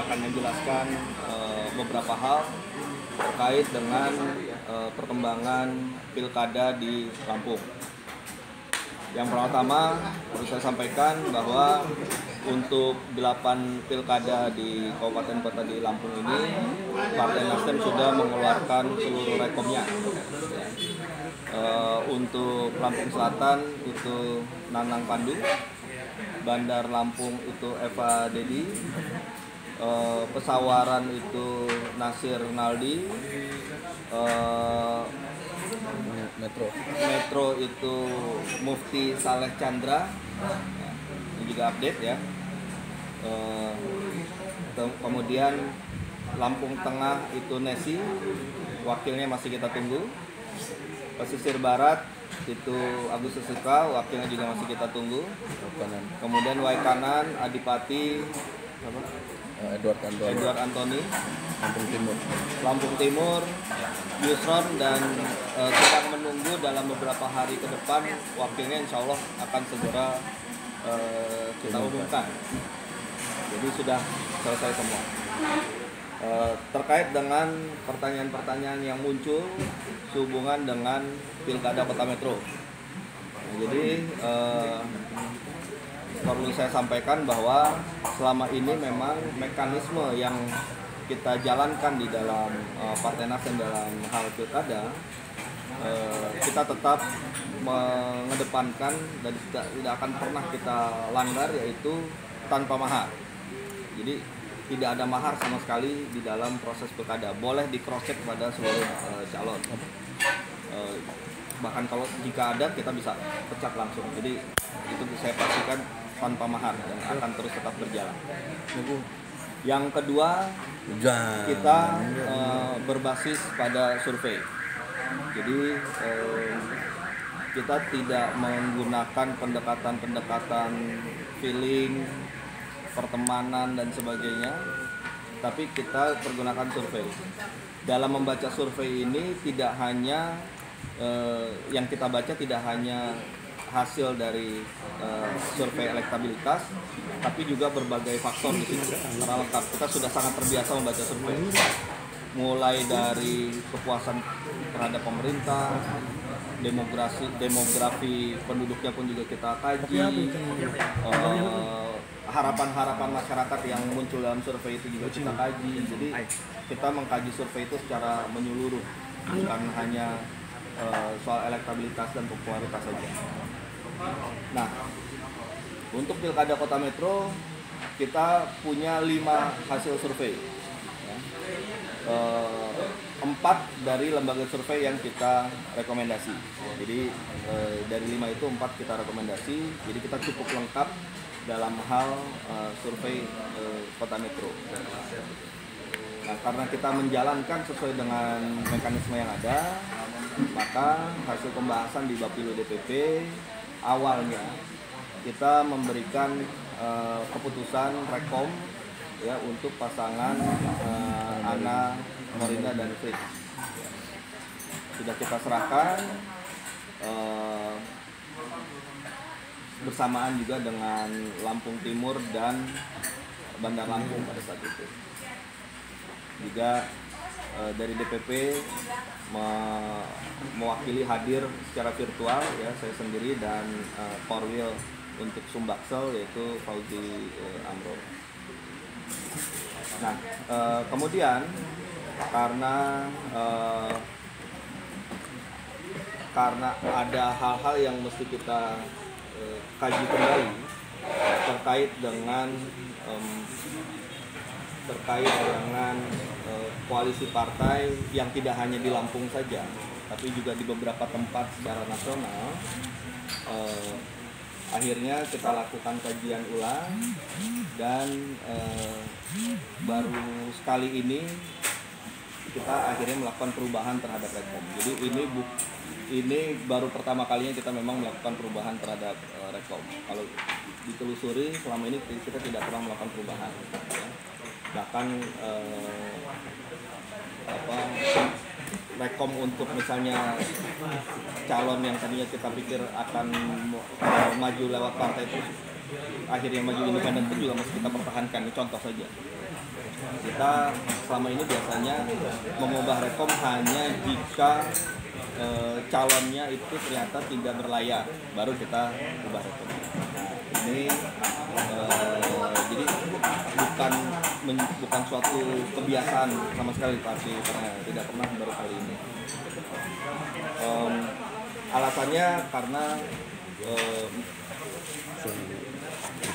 akan menjelaskan beberapa hal terkait dengan perkembangan pilkada di Lampung. Yang pertama perlu saya sampaikan bahwa untuk 8 pilkada di kabupaten kota di Lampung ini, Partai Nasdem sudah mengeluarkan seluruh rekomnya. Untuk Lampung Selatan itu Nanang Pandu, Bandar Lampung itu Eva Dedi, Pesawaran itu Nasir Naldi, Metro itu Mufti Saleh Chandra, ini juga update ya. Kemudian Lampung Tengah itu Nesi, wakilnya masih kita tunggu. Pesisir Barat itu Agus Susuka, wakilnya juga masih kita tunggu. Kemudian Waikanan Adipati Edward Antoni, Lampung Timur Yusron, dan sedang menunggu dalam beberapa hari ke depan wakilnya insya Allah akan segera kita umumkan. Jadi sudah selesai semua. Terkait dengan pertanyaan-pertanyaan yang muncul sehubungan dengan Pilkada Kota Metro. Jadi perlu saya sampaikan bahwa selama ini memang mekanisme yang kita jalankan di dalam Partai Nasdem dalam hal pilkada, kita tetap mengedepankan dan tidak akan pernah kita langgar, yaitu tanpa mahar. Jadi tidak ada mahar sama sekali di dalam proses pilkada. Boleh di cross check pada seluruh calon. Bahkan kalau jika ada, kita bisa pecat langsung. Jadi itu saya pastikan tanpa mahar dan akan terus tetap berjalan. Yang kedua, kita berbasis pada survei. Jadi kita tidak menggunakan pendekatan feeling, pertemanan dan sebagainya, tapi kita pergunakan survei. Dalam membaca survei ini tidak hanya yang kita baca tidak hanya hasil dari survei elektabilitas, tapi juga berbagai faktor di situ secara lengkap. Kita sudah sangat terbiasa membaca survei, mulai dari kepuasan terhadap pemerintah, demografi penduduknya pun juga kita kaji, harapan-harapan masyarakat yang muncul dalam survei itu juga kita kaji. Jadi kita mengkaji survei itu secara menyeluruh, bukan hanya soal elektabilitas dan popularitas saja. Nah, untuk Pilkada Kota Metro kita punya 5 hasil survei. 4 dari lembaga survei yang kita rekomendasi. Jadi dari 5 itu 4 kita rekomendasi. Jadi kita cukup lengkap dalam hal survei Kota Metro. Nah, karena kita menjalankan sesuai dengan mekanisme yang ada, maka hasil pembahasan di Bapilu DPP awalnya kita memberikan keputusan rekom ya untuk pasangan Ana Morinda dan Fritz. Sudah kita serahkan bersamaan juga dengan Lampung Timur dan Bandar Lampung pada saat itu. Juga dari DPP mewakili hadir secara virtual ya, saya sendiri dan Korwil untuk Sumbaksel yaitu Fauzi Amro. Nah, kemudian karena ada hal-hal yang mesti kita kaji kembali terkait dengan koalisi partai yang tidak hanya di Lampung saja, tapi juga di beberapa tempat secara nasional. Akhirnya kita lakukan kajian ulang dan baru sekali ini kita akhirnya melakukan perubahan terhadap rekom. Jadi ini baru pertama kalinya kita memang melakukan perubahan terhadap rekom. Kalau ditelusuri selama ini kita tidak pernah melakukan perubahan. Ya. Bahkan rekom untuk misalnya calon yang tadinya kita pikir akan maju lewat partai itu akhirnya maju independen pun juga masih kita pertahankan. Ini contoh saja. Kita selama ini biasanya mengubah rekom hanya jika calonnya itu ternyata tidak berlayar, baru kita ubah rekom. Nah, ini jadi bukan suatu kebiasaan sama sekali, tapi karena tidak pernah, baru kali ini. Alasannya karena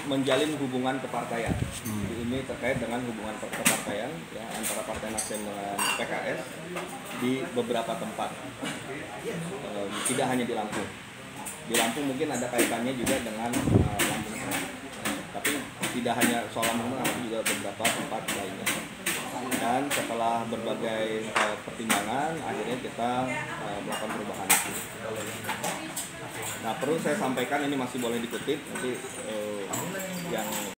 menjalin hubungan kepartaian. Ini terkait dengan hubungan kepartaian ya, antara Partai Nasdem dengan PKS di beberapa tempat. Tidak hanya di Lampung. Di Lampung mungkin ada kaitannya juga dengan Lampung, tapi tidak hanya soal Lampung, tapi juga beberapa tempat lainnya. Dan setelah berbagai pertimbangan, akhirnya kita melakukan perubahan itu. Nah, perlu saya sampaikan, ini masih boleh dikutip nanti yang